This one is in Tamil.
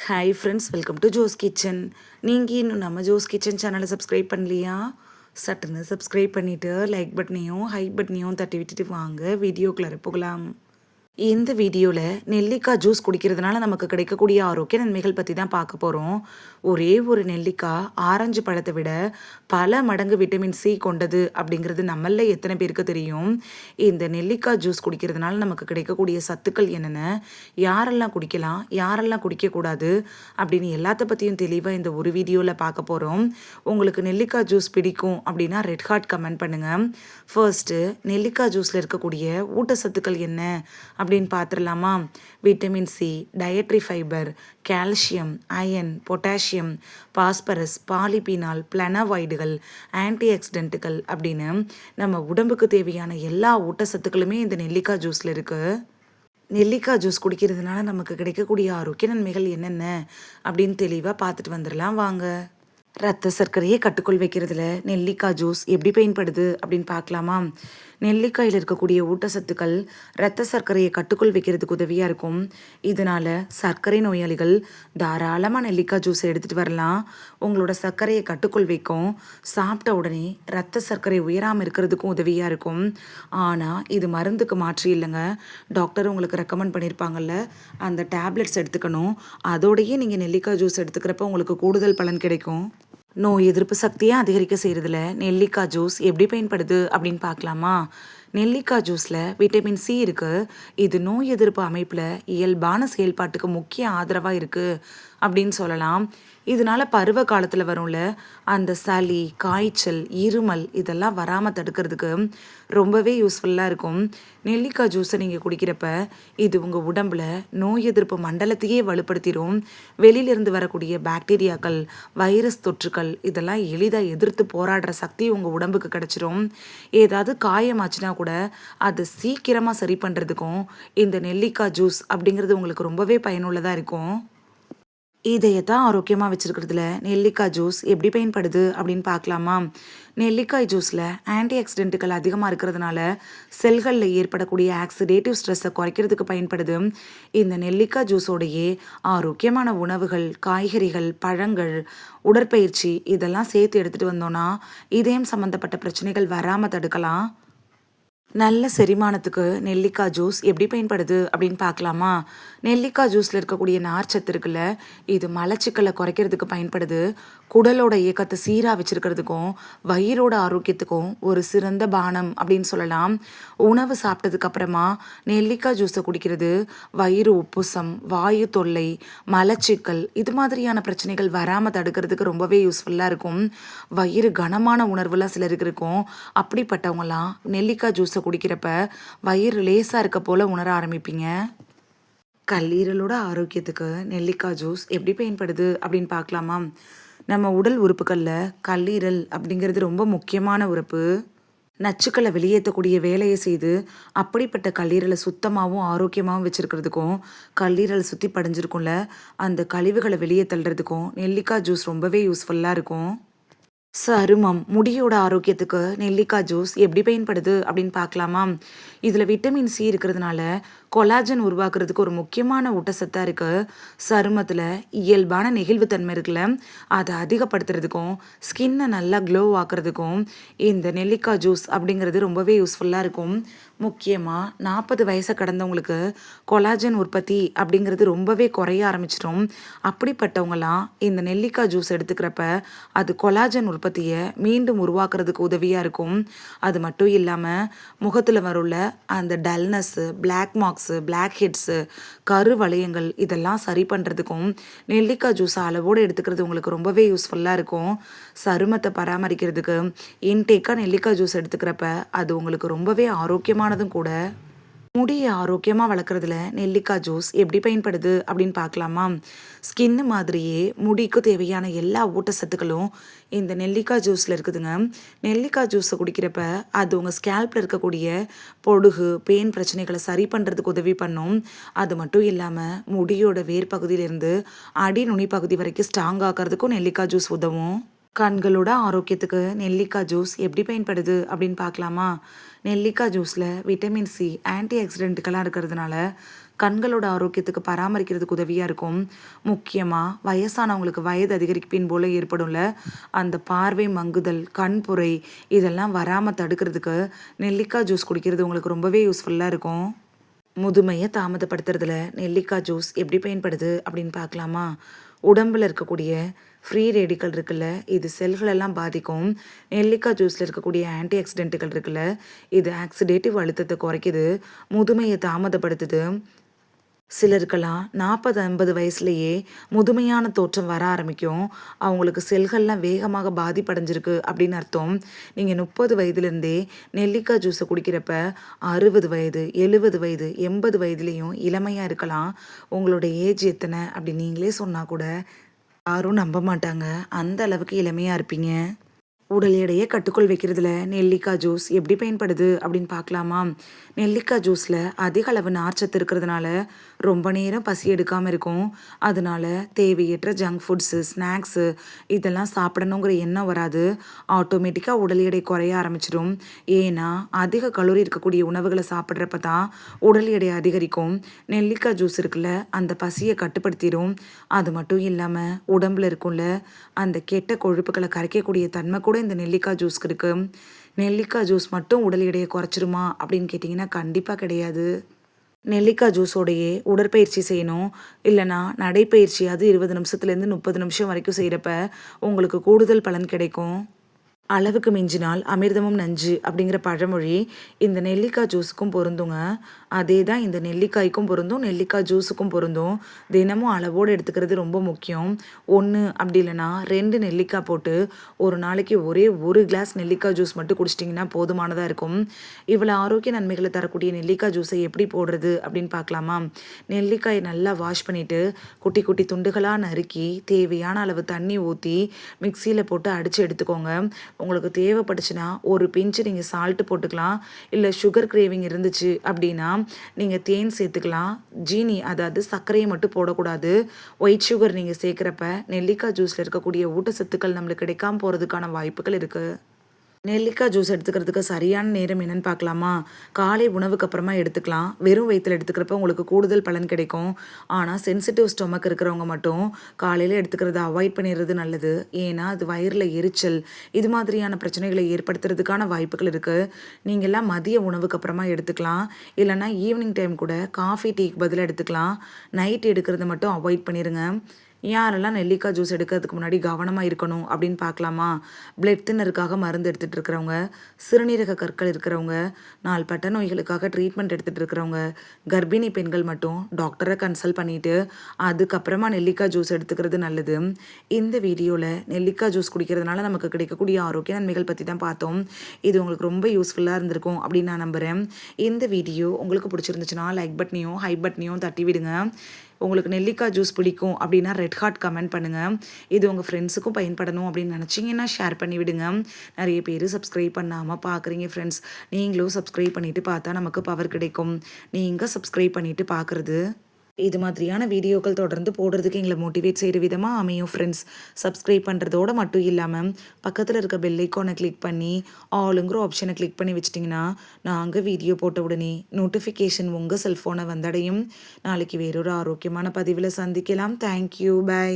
Hi friends, welcome to Jo's kitchen. நீங்கள் இன்னும் நம்ம ஜோஸ் கிச்சன் சேனலை சப்ஸ்கிரைப் பண்ணலையா? சட்டுன்னு சப்ஸ்கிரைப் பண்ணிவிட்டு லைக் பட்டனையும் ஹைப் பட்டனையும் தட்டி விட்டுட்டு வாங்க வீடியோக்குள்ளே போகலாம். இந்த வீடியோவில் நெல்லிக்காய் ஜூஸ் குடிக்கிறதுனால நமக்கு கிடைக்கக்கூடிய ஆரோக்கிய நன்மைகள் பற்றி தான் பார்க்க போகிறோம். ஒரே ஒரு நெல்லிக்காய் ஆரஞ்சு பழத்தை விட பல மடங்கு விட்டமின் சி கொண்டது அப்படிங்கிறது நம்மள எத்தனை பேருக்கு தெரியும்? இந்த நெல்லிக்காய் ஜூஸ் குடிக்கிறதுனால நமக்கு கிடைக்கக்கூடிய சத்துக்கள் என்னென்ன, யாரெல்லாம் குடிக்கலாம், யாரெல்லாம் குடிக்கக்கூடாது அப்படின்னு எல்லாத்த பற்றியும் தெளிவாக இந்த ஒரு வீடியோவில் பார்க்க போகிறோம். உங்களுக்கு நெல்லிக்காய் ஜூஸ் பிடிக்கும் அப்படின்னா ரெட் ஹார்ட் கமெண்ட் பண்ணுங்கள். ஃபர்ஸ்ட்டு, நெல்லிக்காய் ஜூஸில் இருக்கக்கூடிய ஊட்டச்சத்துக்கள் என்ன அப்படின்னு பார்த்துடலாமா? Vitamin C, dietary fibre, calcium, iron, potassium, phosphorus, polyphenol, பிளனவாய்டுகள், ஆன்டி ஆக்சிடென்ட்டுகள் அப்படின்னு நம்ம உடம்புக்கு தேவையான எல்லா ஊட்டச்சத்துக்களுமே இந்த நெல்லிக்காய் ஜூஸில் இருக்குது. நெல்லிக்காய் ஜூஸ் குடிக்கிறதுனால நமக்கு கிடைக்கக்கூடிய ஆரோக்கிய நன்மைகள் என்னென்ன அப்படின்னு தெளிவாக பார்த்துட்டு வந்துடலாம் வாங்க. ரத்த சர்க்கரையை கட்டுக்குள் வைக்கிறதுல நெல்லிக்காய் ஜூஸ் எப்படி பயன்படுது அப்படின்னு பார்க்கலாமா? நெல்லிக்காயில் இருக்கக்கூடிய ஊட்டச்சத்துக்கள் ரத்த சர்க்கரையை கட்டுக்குள் வைக்கிறதுக்கு உதவியாக இருக்கும். இதனால் சர்க்கரை நோயாளிகள் தாராளமாக நெல்லிக்காய் ஜூஸ் எடுத்துகிட்டு வரலாம். உங்களோட சர்க்கரையை கட்டுக்குள் வைக்கும். சாப்பிட்ட உடனே ரத்த சர்க்கரை உயராமல் இருக்கிறதுக்கும் உதவியாக இருக்கும். ஆனால் இது மருந்துக்கு மாற்றி இல்லைங்க. டாக்டர் உங்களுக்கு ரெக்கமெண்ட் பண்ணியிருப்பாங்கல்ல, அந்த டேப்லெட்ஸ் எடுத்துக்கணும். அதோடையே நீங்கள் நெல்லிக்காய் ஜூஸ் எடுத்துக்கிறப்ப உங்களுக்கு கூடுதல் பலன் கிடைக்கும். நோய் எதிர்ப்பு சக்தியை அதிகரிக்க செய்கிறதுல நெல்லிக்காய் ஜூஸ் எப்படி பயன்படுது அப்படின்னு பார்க்கலாமா? நெல்லிக்காய் ஜூஸில் விட்டமின் சி இருக்குது. இது நோய் எதிர்ப்பு அமைப்பில் இயல்பான செயல்பாட்டுக்கு முக்கிய ஆதரவாக இருக்குது அப்படின்னு சொல்லலாம். இதனால் பருவ காலத்தில் வரும்ல அந்த சளி, காய்ச்சல், இருமல் இதெல்லாம் வராமல் தடுக்கிறதுக்கு ரொம்பவே யூஸ்ஃபுல்லாக இருக்கும். நெல்லிக்காய் ஜூஸை நீங்கள் குடிக்கிறப்ப இது உங்கள் உடம்பில் நோய் எதிர்ப்பு மண்டலத்தையே வலுப்படுத்திடும். வெளியிலிருந்து வரக்கூடிய பாக்டீரியாக்கள், வைரஸ் தொற்றுக்கள் இதெல்லாம் எளிதாக எதிர்த்து போராடுற சக்தி உங்கள் உடம்புக்கு கிடச்சிரும். ஏதாவது காயமாச்சுன்னா கூட அதை சீக்கிரமாக சரி பண்ணுறதுக்கும் இந்த நெல்லிக்காய் ஜூஸ் அப்படிங்கிறது உங்களுக்கு ரொம்பவே பயனுள்ளதாக இருக்கும். இதையத்தான் ஆரோக்கியமாக வச்சுருக்கிறதுல நெல்லிக்காய் ஜூஸ் எப்படி பயன்படுது அப்படின்னு பார்க்கலாமா? நெல்லிக்காய் ஜூஸில் ஆன்டி ஆக்சிடென்ட்டுகள் அதிகமாக இருக்கிறதுனால செல்களில் ஏற்படக்கூடிய ஆக்சிடேட்டிவ் ஸ்ட்ரெஸ்ஸை குறைக்கிறதுக்கு பயன்படுது. இந்த நெல்லிக்காய் ஜூஸோடையே ஆரோக்கியமான உணவுகள், காய்கறிகள், பழங்கள், உடற்பயிற்சி இதெல்லாம் சேர்த்து எடுத்துகிட்டு வந்தோன்னா இதயம் சம்மந்தப்பட்ட பிரச்சனைகள் வராமல் தடுக்கலாம். நல்ல செரிமானத்துக்கு நெல்லிக்காய் ஜூஸ் எப்படி பயன்படுது அப்படின்னு பார்க்கலாமா? நெல்லிக்காய் ஜூஸில் இருக்கக்கூடிய நார்ச்சத்து இருக்குல்ல, இது மலச்சிக்கலை குறைக்கிறதுக்கு பயன்படுது. குடலோட இயக்கத்தை சீராக வச்சுருக்கிறதுக்கும் வயிறோட ஆரோக்கியத்துக்கும் ஒரு சிறந்த பானம் அப்படின்னு சொல்லலாம். உணவு சாப்பிட்டதுக்கு அப்புறமா நெல்லிக்காய் ஜூஸை குடிக்கிறது வயிறு உப்புசம், வாயு தொல்லை, மலச்சிக்கல் இது மாதிரியான பிரச்சனைகள் வராமல் தடுக்கிறதுக்கு ரொம்பவே யூஸ்ஃபுல்லாக இருக்கும். வயிறு கனமான உணர்வுலாம் சிலருக்கு இருக்கும். அப்படிப்பட்டவங்களாம் நெல்லிக்காய் ஜூஸை குடிக்கிறப்ப வயிறு லேசாக இருக்க போல உணர ஆரம்பிப்பீங்க. கல்லீரலோட ஆரோக்கியத்துக்கு நெல்லிக்காய் ஜூஸ் எப்படி பயன்படுது அப்படின்னு பார்க்கலாமா? நம்ம உடல் உறுப்புகளில் கல்லீரல் அப்படிங்கிறது ரொம்ப முக்கியமான உறுப்பு. நச்சுக்களை வெளியேற்றக்கூடிய வேலையை செய்து அப்படிப்பட்ட கல்லீரலை சுத்தமாகவும் ஆரோக்கியமாகவும் வச்சுருக்கிறதுக்கும் கல்லீரல் சுற்றி படிஞ்சிருக்கும்ல அந்த கழிவுகளை வெளியே தள்ளுறதுக்கும் நெல்லிக்காய் ஜூஸ் ரொம்பவே யூஸ்ஃபுல்லாக இருக்கும். சருமம், முடியோட ஆரோக்கியத்துக்கு நெல்லிக்காய் ஜூஸ் எப்படி பயன்படுது அப்படின்னு பார்க்கலாமா? இதில் விட்டமின் சி இருக்கிறதுனால கொலாஜன் உருவாக்குறதுக்கு ஒரு முக்கியமான ஊட்டச்சத்தாக இருக்குது. சருமத்தில் இயல்பான நெகிழ்வுத்தன்மை இருக்குல்ல, அதை அதிகப்படுத்துறதுக்கும் ஸ்கின்னை நல்லா க்ளோ ஆக்குறதுக்கும் இந்த நெல்லிக்காய் ஜூஸ் அப்படிங்கிறது ரொம்பவே யூஸ்ஃபுல்லாக இருக்கும். முக்கியமாக 40 வயசை கடந்தவங்களுக்கு கொலாஜன் உற்பத்தி அப்படிங்கிறது ரொம்பவே குறைய ஆரம்பிச்சிடும். அப்படிப்பட்டவங்களாம் இந்த நெல்லிக்காய் ஜூஸ் எடுத்துக்கிறப்ப அது கொலாஜன் உற்பத்தியை மீண்டும் உருவாக்குறதுக்கு உதவியாக இருக்கும். அது மட்டும் இல்லாமல் முகத்தில் வருள்ள அந்த டல்னஸ்ஸு, பிளாக் மார்க்ஸு, பிளாக் ஹெட்ஸு, கரு வளையங்கள் இதெல்லாம் சரி பண்ணுறதுக்கும் நெல்லிக்காய் ஜூஸை அளவோடு எடுத்துக்கிறது உங்களுக்கு ரொம்பவே யூஸ்ஃபுல்லாக இருக்கும். சருமத்தை பராமரிக்கிறதுக்கு இன்டேக்காக நெல்லிக்காய் ஜூஸ் எடுத்துக்கிறப்ப அது உங்களுக்கு ரொம்பவே ஆரோக்கியமானதும் கூட. முடியை ஆரோக்கியமாக வளர்க்குறதுல நெல்லிக்காய் ஜூஸ் எப்படி பயன்படுது அப்படின்னு பார்க்கலாமா? ஸ்கின்னு மாதிரியே முடிக்கு தேவையான எல்லா ஊட்டச்சத்துக்களும் இந்த நெல்லிக்காய் ஜூஸில் இருக்குதுங்க. நெல்லிக்காய் ஜூஸை குடிக்கிறப்ப அது உங்கள் ஸ்கேல்பில் இருக்கக்கூடிய பொடுகு, பேன் பிரச்சனைகளை சரி பண்ணுறதுக்கு உதவி பண்ணும். அது மட்டும் இல்லாமல் முடியோட வேர் பகுதியிலேருந்து அடி நுனி பகுதி வரைக்கும் ஸ்ட்ராங் ஆக்கிறதுக்கும் நெல்லிக்காய் ஜூஸ் உதவும். கண்களோட ஆரோக்கியத்துக்கு நெல்லிக்காய் ஜூஸ் எப்படி பயன்படுது அப்படின்னு பார்க்கலாமா? நெல்லிக்காய் ஜூஸில் விட்டமின் சி, ஆன்டி ஆக்சிடென்ட்டுகளாக இருக்கிறதுனால கண்களோட ஆரோக்கியத்துக்கு பராமரிக்கிறதுக்கு உதவியாக இருக்கும். முக்கியமாக வயசானவங்களுக்கு வயது அதிகரிப்பின் போல் ஏற்படும்ல அந்த பார்வை மங்குதல், கண்புரை இதெல்லாம் வராமல் தடுக்கிறதுக்கு நெல்லிக்காய் ஜூஸ் குடிக்கிறது உங்களுக்கு ரொம்பவே யூஸ்ஃபுல்லாக இருக்கும். முதுமையை தாமதப்படுத்துறதுல நெல்லிக்காய் ஜூஸ் எப்படி பயன்படுது அப்படின்னு பார்க்கலாமா? உடம்பில் இருக்கக்கூடிய ஃப்ரீ ரேடிக்கல் இருக்குல்ல, இது செல்களெல்லாம் பாதிக்கும். நெல்லிக்காய் ஜூஸில் இருக்கக்கூடிய ஆன்டி ஆக்சிடென்ட்டுகள் இருக்குல்ல, இது ஆக்சிடேட்டிவ் அழுத்தத்தை குறைக்குது, முதுமையை தாமதப்படுத்துது. சிலருக்கெல்லாம் 40-50 வயசுலேயே முதுமையான தோற்றம் வர ஆரம்பிக்கும். அவங்களுக்கு செல்கள்லாம் வேகமாக பாதிப்படைஞ்சிருக்கு அப்படின்னு அர்த்தம். நீங்கள் 30 வயதுலேருந்தே நெல்லிக்காய் ஜூஸை குடிக்கிறப்ப 60 வயது, 70 வயது, 80 வயதுலேயும் இளமையாக இருக்கலாம். உங்களோட ஏஜ் எத்தனை அப்படி நீங்களே சொன்னால் கூட யாரும் நம்ப மாட்டாங்க. அந்த அளவுக்கு இளமையாக இருப்பீங்க. உடல் எடையை கட்டுக்குள் வைக்கிறதுல நெல்லிக்காய் ஜூஸ் எப்படி பயன்படுது அப்படின்னு பார்க்கலாமா? நெல்லிக்காய் ஜூஸில் அதிக அளவு நார்ச்சத்து இருக்கிறதுனால ரொம்ப நேரம் பசி எடுக்காமல் இருக்கும். அதனால தேவையற்ற ஜங்க் ஃபுட்ஸு, ஸ்நாக்ஸு இதெல்லாம் சாப்பிடணுங்கிற எண்ணம் வராது. ஆட்டோமேட்டிக்காக உடல் எடை குறைய ஆரம்பிச்சிடும். ஏன்னா அதிக கலோரி இருக்கக்கூடிய உணவுகளை சாப்பிட்றப்ப தான் உடல் எடை அதிகரிக்கும். நெல்லிக்காய் ஜூஸ் இருக்குல்ல, அந்த பசியை கட்டுப்படுத்திடும். அது மட்டும் இல்லாமல் உடம்புல இருக்கும்ல அந்த கெட்ட கொழுப்புகளை கரைக்கக்கூடிய தன்மை கூட இந்த நெல்லிக்காய் ஜூஸ்க்கு இருக்குது. நெல்லிக்காய் ஜூஸ் மட்டும் உடல் எடையை குறைச்சிருமா அப்படின்னு கேட்டிங்கன்னா கண்டிப்பாக கிடையாது. நெல்லிக்காய் ஜூஸோடையே உடற்பயிற்சி செய்யணும். இல்லைனா நடைப்பயிற்சி, அது 20 நிமிஷத்துலேருந்து 30 நிமிஷம் வரைக்கும் செய்கிறப்ப உங்களுக்கு கூடுதல் பலன் கிடைக்கும். அளவுக்கு மிஞ்சினால் அமிர்தமும் நஞ்சு அப்படிங்கிற பழமொழி இந்த நெல்லிக்காய் ஜூஸுக்கும் பொருந்துங்க. அதே தான் இந்த நெல்லிக்காய்க்கும் பொருந்தும், நெல்லிக்காய் ஜூஸுக்கும் பொருந்தும். தினமும் அளவோடு எடுத்துக்கிறது ரொம்ப முக்கியம். 1 அப்படி இல்லைனா 2 நெல்லிக்காய் போட்டு ஒரு நாளைக்கு ஒரே 1 கிளாஸ் நெல்லிக்காய் ஜூஸ் மட்டும் குடிச்சிட்டிங்கன்னா போதுமானதாக இருக்கும். இவ்வளோ ஆரோக்கிய நன்மைகளை தரக்கூடிய நெல்லிக்காய் ஜூஸை எப்படி போடுறது அப்படின்னு பார்க்கலாமா? நெல்லிக்காயை நல்லா வாஷ் பண்ணிவிட்டு குட்டி குட்டி துண்டுகளாக நறுக்கி தேவையான அளவு தண்ணி ஊற்றி மிக்சியில் போட்டு அடித்து எடுத்துக்கோங்க. உங்களுக்கு தேவைப்பட்டுச்சுன்னா ஒரு பிஞ்சு நீங்கள் சால்ட்டு போட்டுக்கலாம். இல்லை சுகர் கிரேவிங் இருந்துச்சு அப்படின்னா நீங்கள் தேன் சேர்த்துக்கலாம். ஜீனி, அதாவது சர்க்கரையை மட்டும் போடக்கூடாது. ஒயிட் சுகர் நீங்கள் சேர்க்குறப்ப நெல்லிக்காய் ஜூஸில் இருக்கக்கூடிய ஊட்டச்சத்துக்கள் நம்மளுக்கு கிடைக்காம போகிறதுக்கான வாய்ப்புகள் இருக்குது. நெல்லிக்காய் ஜூஸ் எடுத்துக்கிறதுக்கு சரியான நேரம் என்னன்னு பார்க்கலாமா? காலை உணவுக்கு அப்புறமா எடுத்துக்கலாம். வெறும் வயிற்றில் எடுத்துக்கிறப்ப உங்களுக்கு கூடுதல் பலன் கிடைக்கும். ஆனால் சென்சிட்டிவ் ஸ்டொமக் இருக்கிறவங்க மட்டும் காலையில் எடுத்துக்கிறத அவாய்ட் பண்ணிடுறது நல்லது. ஏன்னா அது வயிறில் எரிச்சல் இது மாதிரியான பிரச்சனைகளை ஏற்படுத்துறதுக்கான வாய்ப்புகள் இருக்குது. நீங்கள்லாம் மதிய உணவுக்கு அப்புறமா எடுத்துக்கலாம். இல்லைனா ஈவினிங் டைம் கூட காஃபி, டீக்கு பதிலாக எடுத்துக்கலாம். நைட் எடுக்கிறத மட்டும் அவாய்ட் பண்ணிடுங்க. யாரெல்லாம் நெல்லிக்காய் ஜூஸ் எடுக்கிறதுக்கு முன்னாடி கவனமாக இருக்கணும் அப்படின்னு பார்க்கலாமா? பிளட் தின்னருக்காக மருந்து எடுத்துகிட்டு இருக்கிறவங்க, சிறுநீரக கற்கள் இருக்கிறவங்க, நாள்பட்ட நோய்களுக்காக ட்ரீட்மெண்ட் எடுத்துகிட்டு இருக்கிறவங்க, கர்ப்பிணி பெண்கள் மட்டும் டாக்டரை கன்சல்ட் பண்ணிவிட்டு அதுக்கப்புறமா நெல்லிக்காய் ஜூஸ் எடுத்துக்கிறது நல்லது. இந்த வீடியோவில் நெல்லிக்காய் ஜூஸ் குடிக்கிறதுனால நமக்கு கிடைக்கக்கூடிய ஆரோக்கிய நன்மைகள் பற்றி தான் பார்த்தோம். இது உங்களுக்கு ரொம்ப யூஸ்ஃபுல்லாக இருந்திருக்கும் அப்படின்னு நான் நம்புகிறேன். இந்த வீடியோ உங்களுக்கு பிடிச்சிருந்துச்சுன்னா லைக் பட்டனையும் ஹை பட்டனையும் தட்டி விடுங்க. உங்களுக்கு நெல்லிக்காய் ஜூஸ் பிடிக்கும் அப்படின்னா ரெட் ஹார்ட் கமெண்ட் பண்ணுங்கள். இது உங்கள் ஃப்ரெண்ட்ஸுக்கும் பயன்படணும் அப்படின்னு நினச்சிங்கன்னா ஷேர் பண்ணி விடுங்க. நிறைய பேர் சப்ஸ்கிரைப் பண்ணாமல் பார்க்குறீங்க ஃப்ரெண்ட்ஸ். நீங்களும் சப்ஸ்கிரைப் பண்ணிவிட்டு பார்த்தா நமக்கு பவர் கிடைக்கும். நீங்கள் சப்ஸ்கிரைப் பண்ணிவிட்டு பார்க்குறது இது மாதிரியான வீடியோக்கள் தொடர்ந்து போடுறதுக்கு எங்களை மோட்டிவேட் செய்கிற விதமாக அமையும் ஃப்ரெண்ட்ஸ். சப்ஸ்கிரைப் பண்ணுறதோடு மட்டும் இல்லாமல் பக்கத்தில் இருக்க பெல் ஐக்கானை கிளிக் பண்ணி ஆளுங்கிற ஆப்ஷனை கிளிக் பண்ணி வச்சிட்டிங்கன்னா நாங்கள் வீடியோ போட்ட உடனே நோட்டிஃபிகேஷன் உங்கள் செல்ஃபோனை வந்தடையும். நாளைக்கு வேறொரு ஆரோக்கியமான பதிவில் சந்திக்கலாம். Thank you, by.